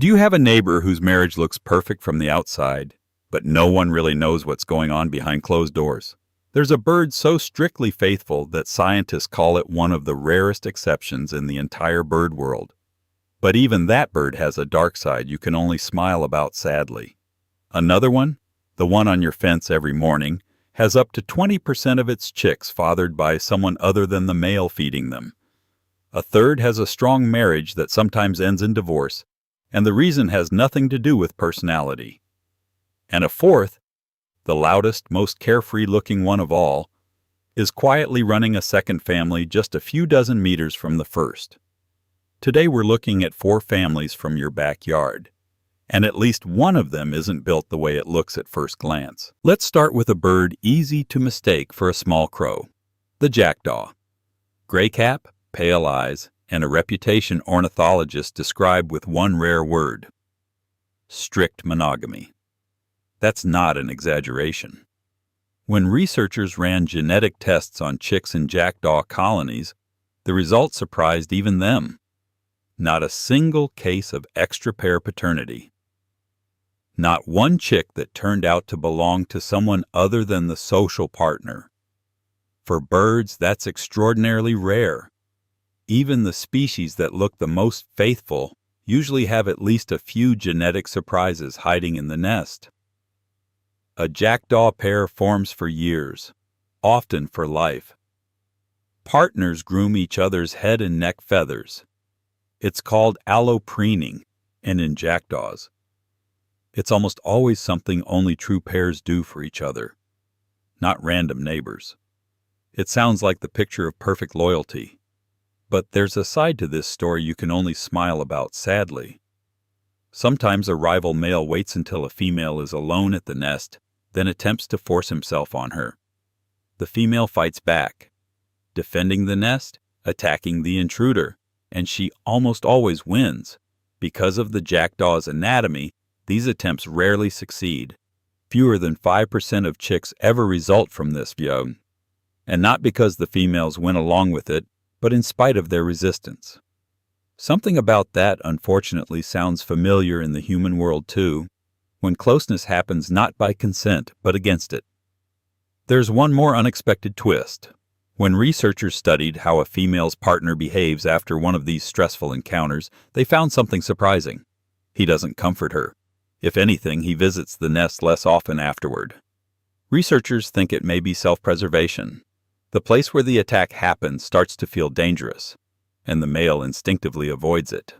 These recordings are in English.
Do you have a neighbor whose marriage looks perfect from the outside, but no one really knows what's going on behind closed doors? There's a bird so strictly faithful that scientists call it one of the rarest exceptions in the entire bird world. But even that bird has a dark side you can only smile about sadly. Another one, the one on your fence every morning, has up to 20% of its chicks fathered by someone other than the male feeding them. A third has a strong marriage that sometimes ends in divorce, and the reason has nothing to do with personality. And a fourth, the loudest, most carefree-looking one of all, is quietly running a second family just a few dozen meters from the first. Today we're looking at 4 families from your backyard, and at least one of them isn't built the way it looks at first glance. Let's start with a bird easy to mistake for a small crow, the jackdaw. Gray cap, pale eyes, and a reputation ornithologists describe with one rare word: strict monogamy. That's not an exaggeration. When researchers ran genetic tests on chicks in jackdaw colonies, the results surprised even them. Not a single case of extra-pair paternity. Not one chick that turned out to belong to someone other than the social partner. For birds, that's extraordinarily rare. Even the species that look the most faithful usually have at least a few genetic surprises hiding in the nest. A jackdaw pair forms for years, often for life. Partners groom each other's head and neck feathers. It's called allopreening, and in jackdaws, it's almost always something only true pairs do for each other, not random neighbors. It sounds like the picture of perfect loyalty. But there's a side to this story you can only smile about sadly. Sometimes a rival male waits until a female is alone at the nest, then attempts to force himself on her. The female fights back, defending the nest, attacking the intruder, and she almost always wins. Because of the jackdaw's anatomy, these attempts rarely succeed. Fewer than 5% of chicks ever result from this view. And not because the females went along with it, but in spite of their resistance. Something about that, unfortunately, sounds familiar in the human world too, when closeness happens not by consent, but against it. There's one more unexpected twist. When researchers studied how a female's partner behaves after one of these stressful encounters, they found something surprising. He doesn't comfort her. If anything, he visits the nest less often afterward. Researchers think it may be self-preservation. The place where the attack happens starts to feel dangerous, and the male instinctively avoids it.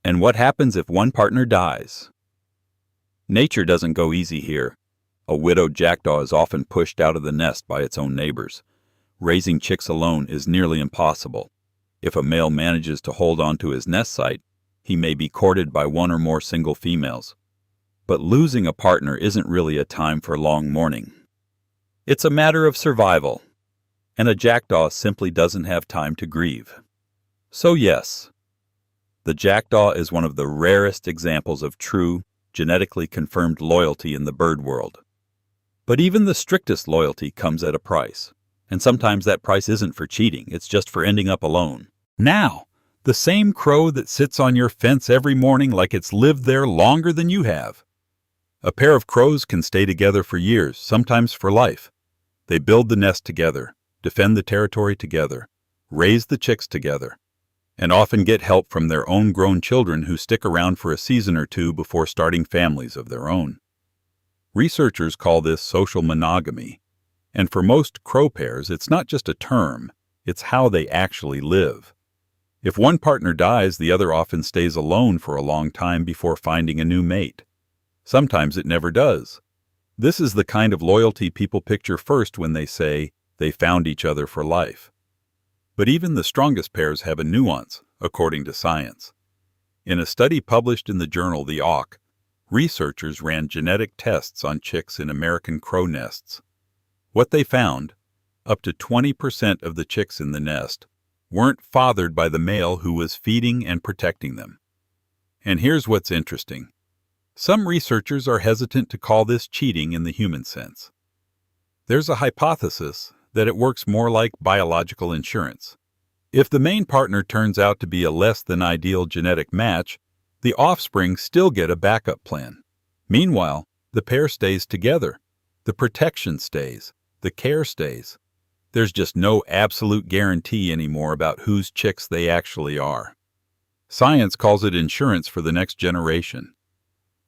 And what happens if one partner dies? Nature doesn't go easy here. A widowed jackdaw is often pushed out of the nest by its own neighbors. Raising chicks alone is nearly impossible. If a male manages to hold on to his nest site, he may be courted by one or more single females. But losing a partner isn't really a time for long mourning. It's a matter of survival. And a jackdaw simply doesn't have time to grieve. So yes, the jackdaw is one of the rarest examples of true, genetically confirmed loyalty in the bird world. But even the strictest loyalty comes at a price, and sometimes that price isn't for cheating, it's just for ending up alone. Now, the same crow that sits on your fence every morning like it's lived there longer than you have. A pair of crows can stay together for years, sometimes for life. They build the nest together, defend the territory together, raise the chicks together, and often get help from their own grown children who stick around for a season or two before starting families of their own. Researchers call this social monogamy, and for most crow pairs, it's not just a term, it's how they actually live. If one partner dies, the other often stays alone for a long time before finding a new mate. Sometimes it never does. This is the kind of loyalty people picture first when they say they found each other for life. But even the strongest pairs have a nuance, according to science. In a study published in the journal The Auk, researchers ran genetic tests on chicks in American crow nests. What they found, up to 20% of the chicks in the nest weren't fathered by the male who was feeding and protecting them. And here's what's interesting. Some researchers are hesitant to call this cheating in the human sense. There's a hypothesis that it works more like biological insurance. If the main partner turns out to be a less than ideal genetic match, the offspring still get a backup plan. Meanwhile, the pair stays together. The protection stays. The care stays. There's just no absolute guarantee anymore about whose chicks they actually are. Science calls it insurance for the next generation.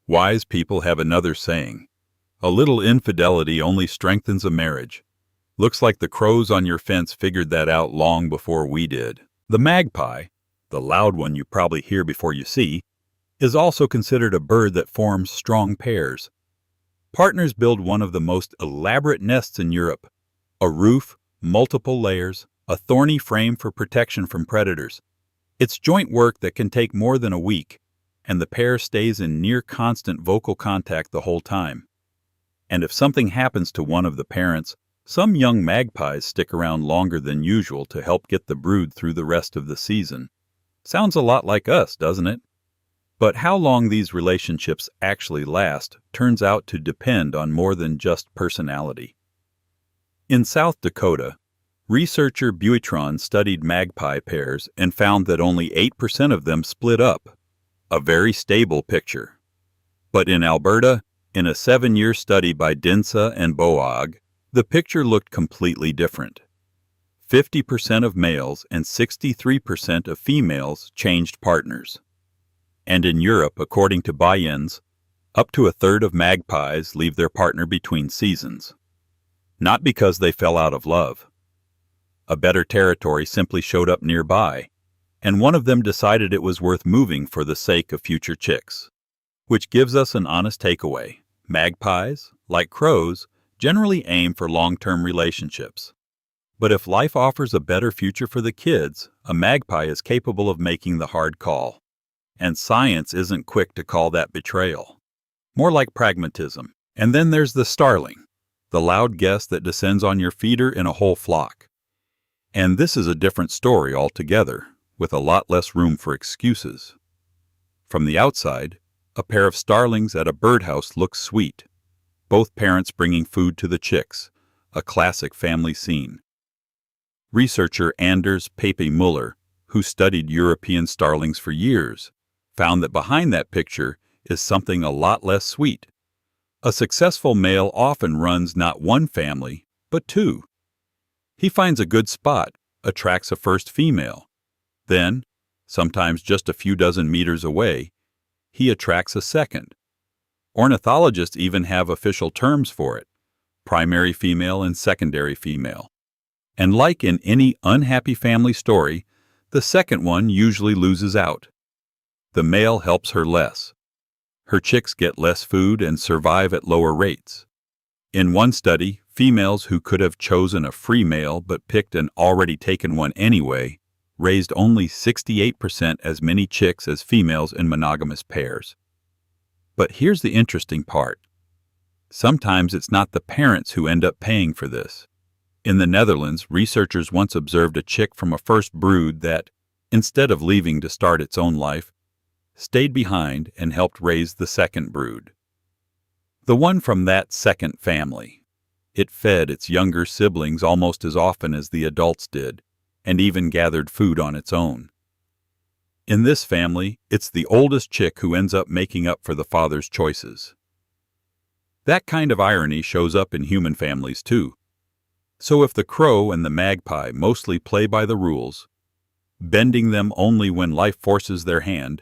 Wise people have another saying: a little infidelity only strengthens a marriage. Looks like the crows on your fence figured that out long before we did. The magpie, the loud one you probably hear before you see, is also considered a bird that forms strong pairs. Partners build one of the most elaborate nests in Europe: a roof, multiple layers, a thorny frame for protection from predators. It's joint work that can take more than a week, and the pair stays in near constant vocal contact the whole time. And if something happens to one of the parents, some young magpies stick around longer than usual to help get the brood through the rest of the season. Sounds a lot like us, doesn't it? But how long these relationships actually last turns out to depend on more than just personality. In South Dakota, researcher Buitron studied magpie pairs and found that only 8% of them split up. A very stable picture. But in Alberta, in a 7-year study by Dinsa and Boag, the picture looked completely different. 50% of males and 63% of females changed partners. And in Europe, according to Bayens, up to a third of magpies leave their partner between seasons. Not because they fell out of love. A better territory simply showed up nearby, and one of them decided it was worth moving for the sake of future chicks. Which gives us an honest takeaway. Magpies, like crows, generally aim for long-term relationships. But if life offers a better future for the kids, a magpie is capable of making the hard call. And science isn't quick to call that betrayal. More like pragmatism. And then there's the starling, the loud guest that descends on your feeder in a whole flock. And this is a different story altogether, with a lot less room for excuses. From the outside, a pair of starlings at a birdhouse looks sweet, both parents bringing food to the chicks, a classic family scene. Researcher Anders Pape Muller, who studied European starlings for years, found that behind that picture is something a lot less sweet. A successful male often runs not one family, but two. He finds a good spot, attracts a first female. Then, sometimes just a few dozen meters away, he attracts a second. Ornithologists even have official terms for it: primary female and secondary female. And like in any unhappy family story, the second one usually loses out. The male helps her less. Her chicks get less food and survive at lower rates. In one study, females who could have chosen a free male but picked an already taken one anyway raised only 68% as many chicks as females in monogamous pairs. But here's the interesting part. Sometimes it's not the parents who end up paying for this. In the Netherlands, researchers once observed a chick from a first brood that, instead of leaving to start its own life, stayed behind and helped raise the second brood. The one from that second family. It fed its younger siblings almost as often as the adults did, and even gathered food on its own. In this family, it's the oldest chick who ends up making up for the father's choices. That kind of irony shows up in human families too. So if the crow and the magpie mostly play by the rules, bending them only when life forces their hand,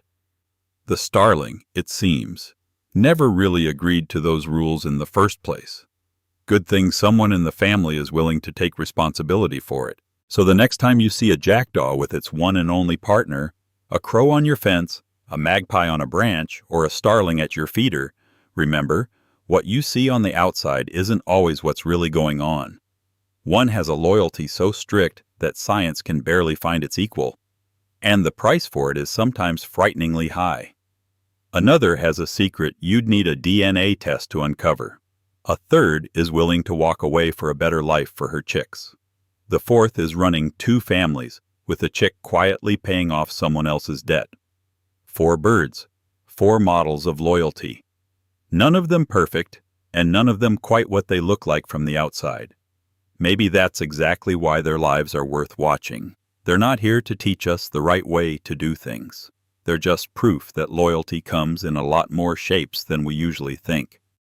the starling, it seems, never really agreed to those rules in the first place. Good thing someone in the family is willing to take responsibility for it. So the next time you see a jackdaw with its one and only partner, a crow on your fence, a magpie on a branch, or a starling at your feeder, remember, what you see on the outside isn't always what's really going on. One has a loyalty so strict that science can barely find its equal, and the price for it is sometimes frighteningly high. Another has a secret you'd need a DNA test to uncover. A third is willing to walk away for a better life for her chicks. The fourth is running 2 families, with the chick quietly paying off someone else's debt. 4 birds, 4 models of loyalty. None of them perfect, and none of them quite what they look like from the outside. Maybe that's exactly why their lives are worth watching. They're not here to teach us the right way to do things. They're just proof that loyalty comes in a lot more shapes than we usually think.